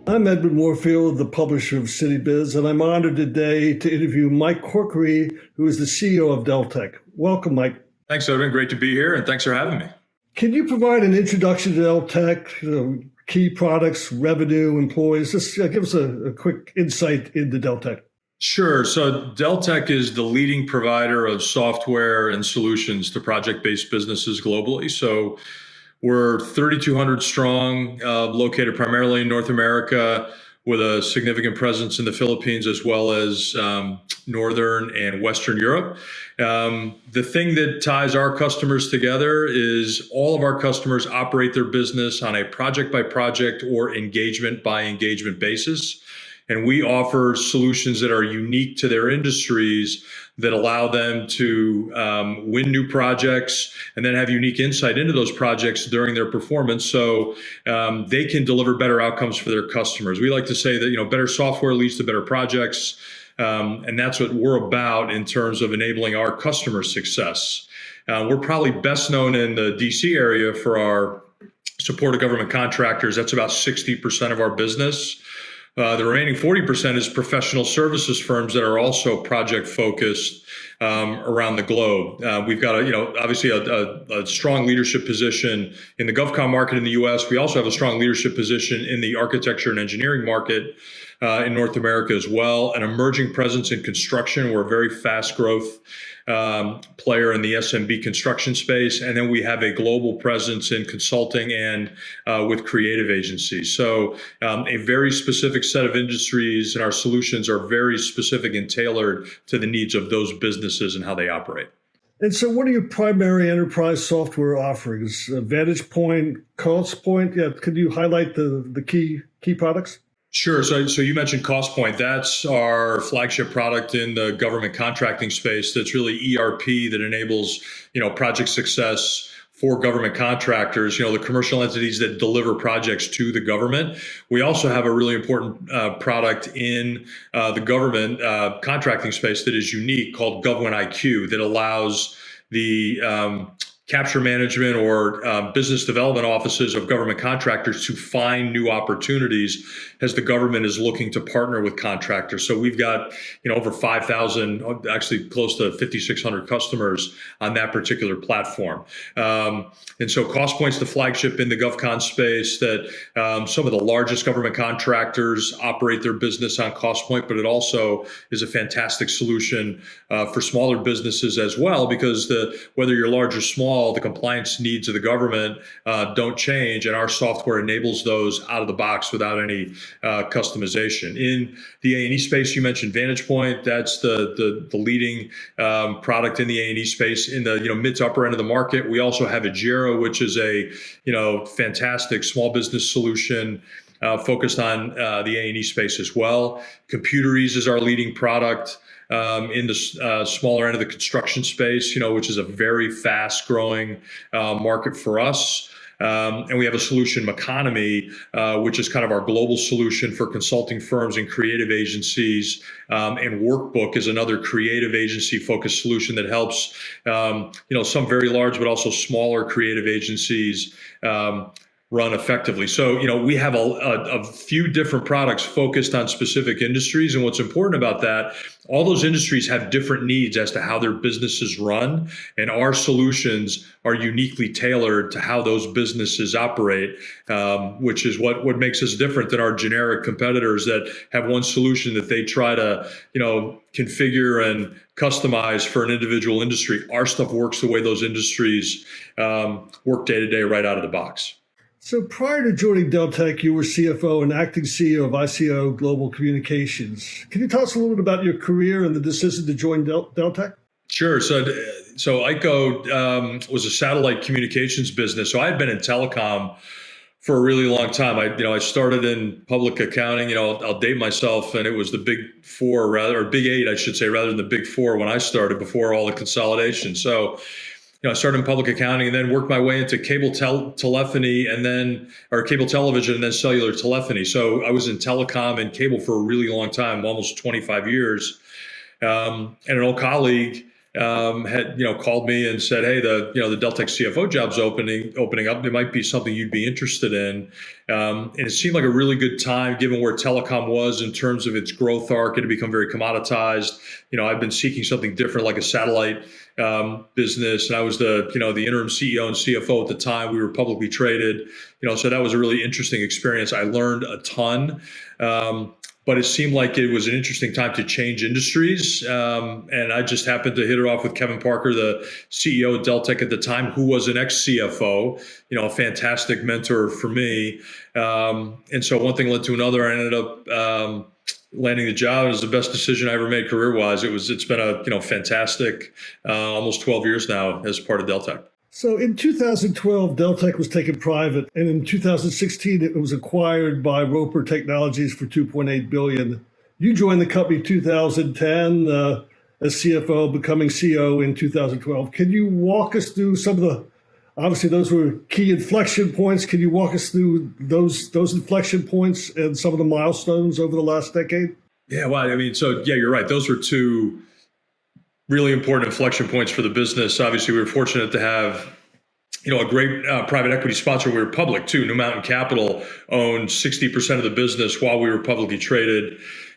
I'm Edward Moorfield, the publisher of CityBiz, and I'm honored today to interview Mike Corkery, who is the CEO of Deltek. Welcome, Mike. Thanks, Odin. Great to be here, and thanks for having me. Can you provide an introduction to Deltek, key products, revenue, employees? Just give us a quick insight into Deltek. Sure. So Deltek is the leading provider of software and solutions to project-based businesses globally. So we're 3,200 strong, located primarily in North America, with a significant presence in the Philippines as well as Northern and Western Europe. The thing that ties our customers together is all of our customers operate their business on a project-by-project or engagement-by-engagement basis. And we offer solutions that are unique to their industries that allow them to win new projects and then have unique insight into those projects during their performance, so they can deliver better outcomes for their customers. We like to say that better software leads to better projects, and that's what we're about in terms of enabling our customer success. We're probably best known in the DC area for our support of government contractors. That's about 60% of our business. The remaining 40% is professional services firms that are also project focused around the globe. We've got obviously a strong leadership position in the GovCon market in the U.S. We also have a strong leadership position in the architecture and engineering market in North America as well. An emerging presence in construction. We're a very fast growth player in the SMB construction space. And then we have a global presence in consulting and with creative agencies. So a very specific set of industries, and our solutions are very specific and tailored to the needs of those businesses and how they operate. And so what are your primary enterprise software offerings? Vantage Point, Cost Point? Yeah, could you highlight the key products? Sure. So you mentioned Cost Point. That's our flagship product in the government contracting space. That's really ERP that enables, project success for government contractors, the commercial entities that deliver projects to the government. We also have a really important product in the government contracting space that is unique called GovWin IQ that allows the capture management or business development offices of government contractors to find new opportunities as the government is looking to partner with contractors. So we've got over 5,000, actually close to 5,600 customers on that particular platform. And so CostPoint's the flagship in the GovCon space that some of the largest government contractors operate their business on CostPoint, but it also is a fantastic solution for smaller businesses as well, because whether you're large or small, the compliance needs of the government don't change, and our software enables those out of the box without any customization. In the A&E space, you mentioned Vantage Point. That's the leading product in the A&E space. In the mid to upper end of the market, we also have Agero, which is a fantastic small business solution focused on the A&E space as well. Computeries is our leading product in the smaller end of the construction space, which is a very fast growing market for us. And we have a solution, Economy, which is kind of our global solution for consulting firms and creative agencies. And Workbook is another creative agency focused solution that helps, some very large, but also smaller creative agencies run effectively. So, we have a few different products focused on specific industries. And what's important about that, all those industries have different needs as to how their businesses run. And our solutions are uniquely tailored to how those businesses operate, which is what makes us different than our generic competitors that have one solution that they try to, configure and customize for an individual industry. Our stuff works the way those industries work day to day right out of the box. So prior to joining Deltek, you were CFO and acting CEO of ICO Global Communications. Can you tell us a little bit about your career and the decision to join Deltek? Sure. So ICO was a satellite communications business. So I had been in telecom for a really long time. I started in public accounting. I'll date myself, and it was the Big Four, or Big Eight, I should say, rather than the Big Four when I started before all the consolidation. So I started in public accounting and then worked my way into cable telephony or cable television and then cellular telephony. So I was in telecom and cable for a really long time, almost 25 years. And an old colleague had called me and said, "Hey, the Deltek CFO job's opening up. It might be something you'd be interested in." And it seemed like a really good time, given where telecom was in terms of its growth arc. It had become very commoditized. I've been seeking something different, like a satellite business, and I was the interim CEO and CFO at the time. We were publicly traded, so that was a really interesting experience. I learned a ton. But it seemed like it was an interesting time to change industries. And I just happened to hit it off with Kevin Parker, the CEO of Deltek at the time, who was an ex-CFO, a fantastic mentor for me. And so one thing led to another. I ended up landing the job. It was the best decision I ever made career-wise. It's been a fantastic almost 12 years now as part of Deltek. So in 2012, Deltek was taken private, and in 2016, it was acquired by Roper Technologies for $2.8 billion. You joined the company in 2010 as CFO, becoming CEO in 2012. Can you walk us through some of obviously those were key inflection points. Can you walk us through those inflection points and some of the milestones over the last decade? Yeah, well, you're right. Those were two really important inflection points for the business. Obviously, we were fortunate to have, a great private equity sponsor. We were public too. New Mountain Capital owned 60% of the business while we were publicly traded.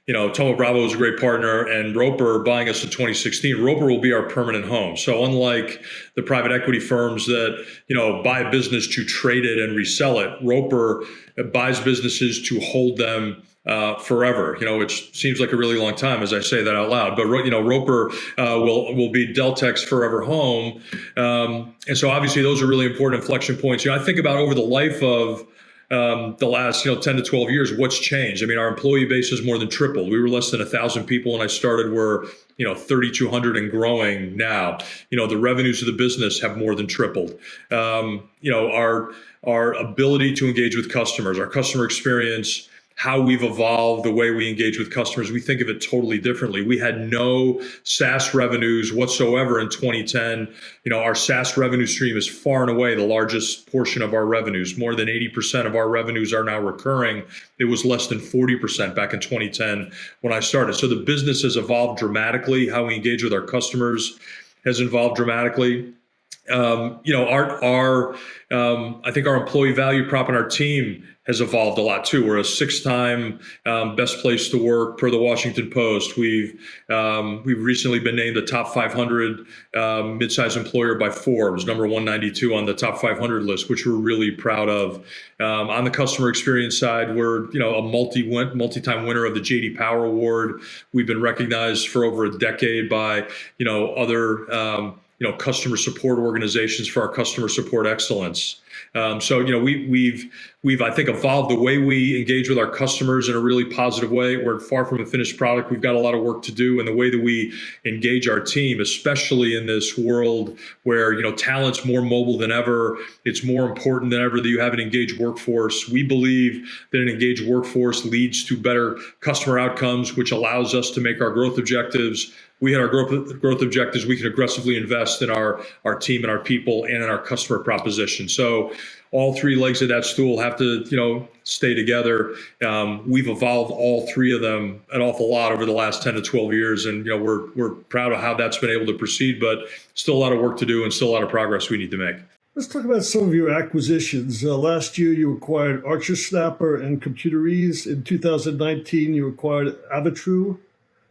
Tomo Bravo was a great partner, and Roper buying us in 2016. Roper will be our permanent home. So unlike the private equity firms that, buy a business to trade it and resell it, Roper buys businesses to hold them forever, which seems like a really long time as I say that out loud. But Roper will be Deltek's forever home, and so obviously those are really important inflection points. I think about over the life of the last 10 to 12 years, what's changed? Our employee base has more than tripled. We were less than 1,000 people when I started. We're 3,200 and growing now. The revenues of the business have more than tripled. Our ability to engage with customers, our customer experience, how we've evolved the way we engage with customers, we think of it totally differently. We had no SaaS revenues whatsoever in 2010. Our SaaS revenue stream is far and away the largest portion of our revenues. More than 80% of our revenues are now recurring. It was less than 40% back in 2010 when I started. So the business has evolved dramatically. How we engage with our customers has evolved dramatically. I think our employee value prop and our team has evolved a lot too. We're a 6-time best place to work per the Washington Post. We've recently been named the top 500 mid-sized employer by Forbes, number 192 on the top 500 list, which we're really proud of. On the customer experience side, we're a multi-time winner of the J.D. Power Award. We've been recognized for over a decade by other customer support organizations for our customer support excellence. We've I think evolved the way we engage with our customers in a really positive way. We're far from a finished product. We've got a lot of work to do in the way that we engage our team, especially in this world where talent's more mobile than ever. It's more important than ever that you have an engaged workforce. We believe that an engaged workforce leads to better customer outcomes, which allows us to make our growth objectives. We had our growth objectives. We can aggressively invest in our team and our people and in our customer proposition. So all three legs of that stool have to, stay together. We've evolved all three of them an awful lot over the last 10 to 12 years. And, we're proud of how that's been able to proceed, but still a lot of work to do and still a lot of progress we need to make. Let's talk about some of your acquisitions. Last year, you acquired Archer Snapper and Computerease. In 2019, you acquired Avitru.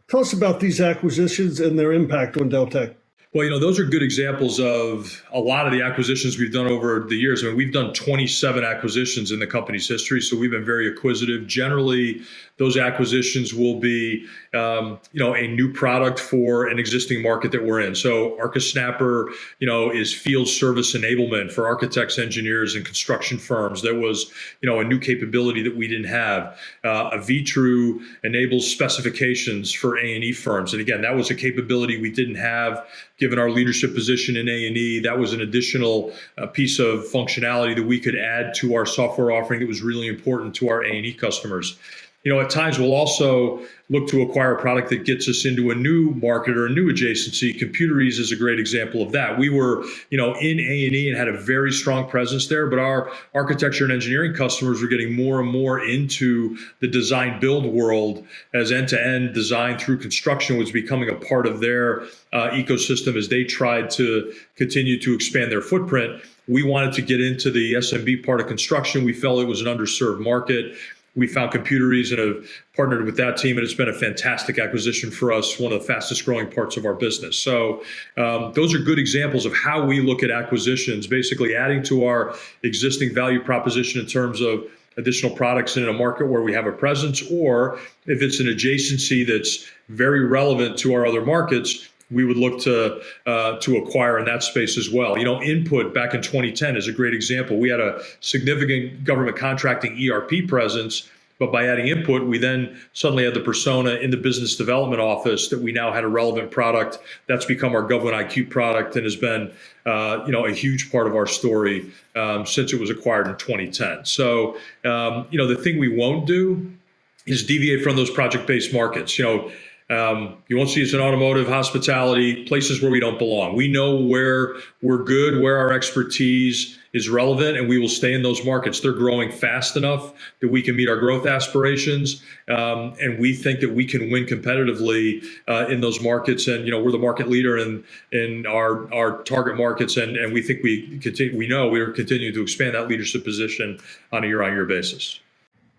Tell us about these acquisitions and their impact on Deltek. Well, those are good examples of a lot of the acquisitions we've done over the years. We've done 27 acquisitions in the company's history, so we've been very acquisitive. Generally, those acquisitions will be, a new product for an existing market that we're in. So Archer Snapper, is field service enablement for architects, engineers, and construction firms. That was, a new capability that we didn't have. Avitru enables specifications for A&E firms. And again, that was a capability we didn't have. Given our leadership position in A&E, that was an additional piece of functionality that we could add to our software offering that was really important to our A&E customers. At times we'll also look to acquire a product that gets us into a new market or a new adjacency. Computeries is a great example of that. We were, in A&E and had a very strong presence there, but our architecture and engineering customers were getting more and more into the design build world as end-to-end design through construction was becoming a part of their ecosystem as they tried to continue to expand their footprint. We wanted to get into the SMB part of construction. We felt it was an underserved market. We found Computeries and have partnered with that team, and it's been a fantastic acquisition for us, one of the fastest growing parts of our business. So those are good examples of how we look at acquisitions, basically adding to our existing value proposition in terms of additional products in a market where we have a presence, or if it's an adjacency that's very relevant to our other markets, we would look to acquire in that space as well. Input back in 2010 is a great example. We had a significant government contracting ERP presence, but by adding Input, we then suddenly had the persona in the business development office that we now had a relevant product. That's become our Government IQ product and has been a huge part of our story since it was acquired in 2010. So, the thing we won't do is deviate from those project-based markets. You won't see us in automotive, hospitality, places where we don't belong. We know where we're good, where our expertise is relevant, and we will stay in those markets. They're growing fast enough that we can meet our growth aspirations, and we think that we can win competitively in those markets. And we're the market leader in our target markets, and we think we know we are continuing to expand that leadership position on a year-on-year basis.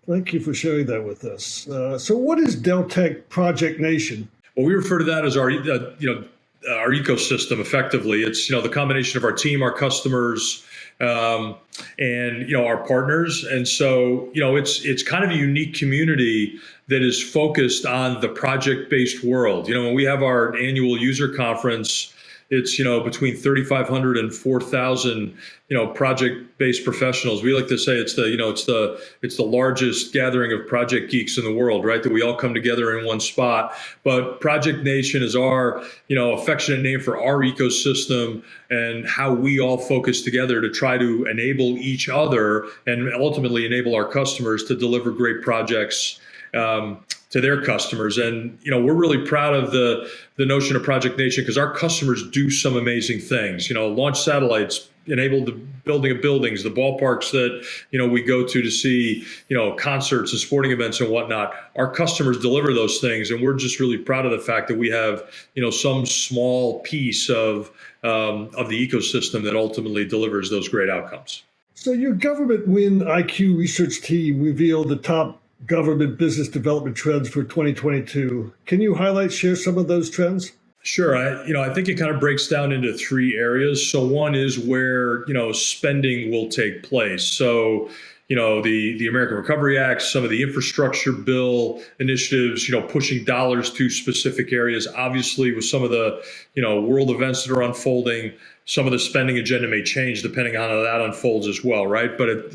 Thank you for sharing that with us. So what is Deltek Project Nation? Well, we refer to that as our ecosystem effectively. It's, the combination of our team, our customers, and, our partners. And so, it's kind of a unique community that is focused on the project-based world. When we have our annual user conference, it's, between 3,500 and 4,000, project-based professionals. We like to say it's the largest gathering of project geeks in the world, right? That we all come together in one spot. But Project Nation is our, affectionate name for our ecosystem and how we all focus together to try to enable each other and ultimately enable our customers to deliver great projects to their customers. And, we're really proud of the notion of Project Nation because our customers do some amazing things, launch satellites, enable the building of buildings, the ballparks that, we go to see, concerts and sporting events and whatnot. Our customers deliver those things. And we're just really proud of the fact that we have, some small piece of the ecosystem that ultimately delivers those great outcomes. So your Government Win IQ research team revealed the top government business development trends for 2022. Can you share some of those trends? Sure. I think it kind of breaks down into three areas. So one is where, spending will take place. So, the American Recovery Act, some of the infrastructure bill initiatives, pushing dollars to specific areas. Obviously, with some of the, world events that are unfolding, some of the spending agenda may change depending on how that unfolds as well, right? But,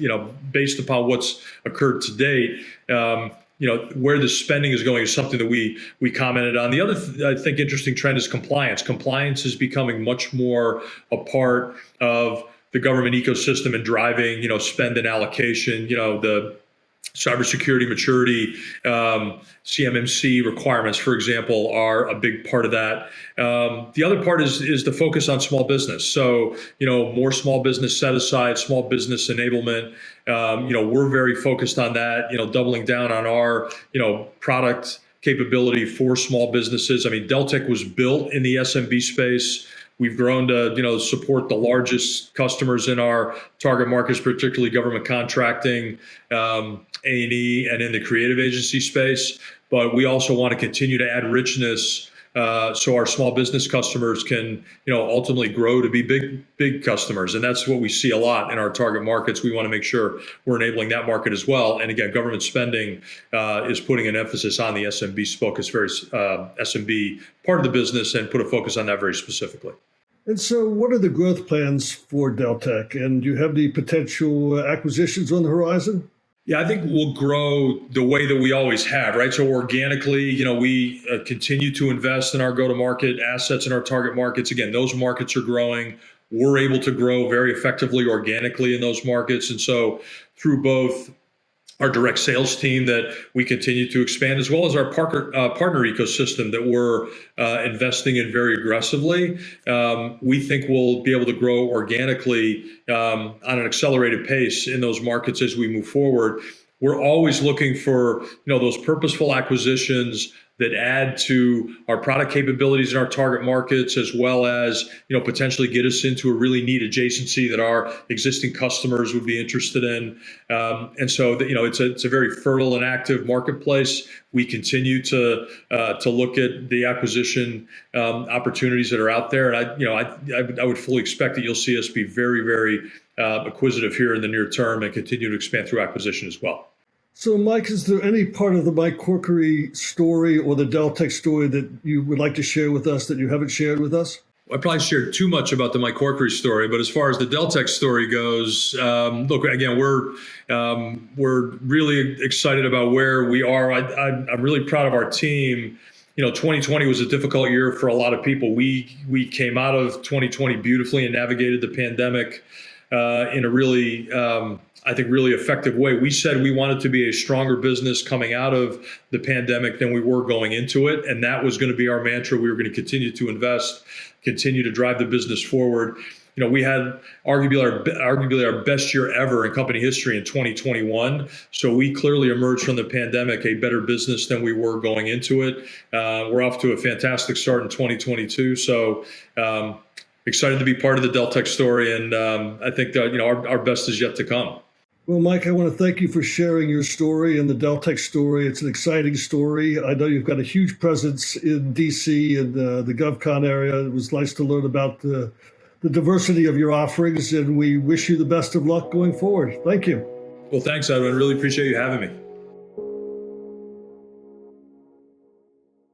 based upon what's occurred to date, where the spending is going is something that we commented on. The other, I think, interesting trend is compliance. Compliance is becoming much more a part of the government ecosystem and driving, spend and allocation, the cybersecurity maturity, CMMC requirements, for example, are a big part of that. The other part is the focus on small business. So, more small business set aside, small business enablement. We're very focused on that, doubling down on our, product capability for small businesses. I mean, Deltek was built in the SMB space. We've grown to, support the largest customers in our target markets, particularly government contracting, A&E, and in the creative agency space. But we also want to continue to add richness so our small business customers can, ultimately grow to be big customers. And that's what we see a lot in our target markets. We want to make sure we're enabling that market as well. And again, government spending is putting an emphasis on the SMB focus, very SMB part of the business, and put a focus on that very specifically. And so what are the growth plans for Deltek? And do you have any potential acquisitions on the horizon? Yeah, I think we'll grow the way that we always have, right? So organically, we continue to invest in our go-to-market assets in our target markets. Again, those markets are growing. We're able to grow very effectively organically in those markets. And so through both our direct sales team that we continue to expand, as well as our partner ecosystem that we're investing in very aggressively. We think we'll be able to grow organically on an accelerated pace in those markets as we move forward. We're always looking for those purposeful acquisitions that add to our product capabilities in our target markets, as well as potentially get us into a really neat adjacency that our existing customers would be interested in. And so it's a very fertile and active marketplace. We continue to look at the acquisition opportunities that are out there, and I would fully expect that you'll see us be very, very acquisitive here in the near term and continue to expand through acquisition as well. So, Mike, is there any part of the Mike Corkery story or the Deltek story that you would like to share with us that you haven't shared with us? I probably shared too much about the Mike Corkery story, but as far as the Deltek story goes, look, again, we're really excited about where we are. I'm really proud of our team. 2020 was a difficult year for a lot of people. We came out of 2020 beautifully and navigated the pandemic in a really I think really effective way. We said we wanted to be a stronger business coming out of the pandemic than we were going into it, and that was going to be our mantra. We were going to continue to invest, continue to drive the business forward. We had arguably our best year ever in company history in 2021. So we clearly emerged from the pandemic a better business than we were going into it. We're off to a fantastic start in 2022. So excited to be part of the Deltek story, and I think that our best is yet to come. Well, Mike, I want to thank you for sharing your story and the Deltek story. It's an exciting story. I know you've got a huge presence in DC and the GovCon area. It was nice to learn about the diversity of your offerings, and we wish you the best of luck going forward. Thank you. Well, thanks, Edwin. Really appreciate you having me.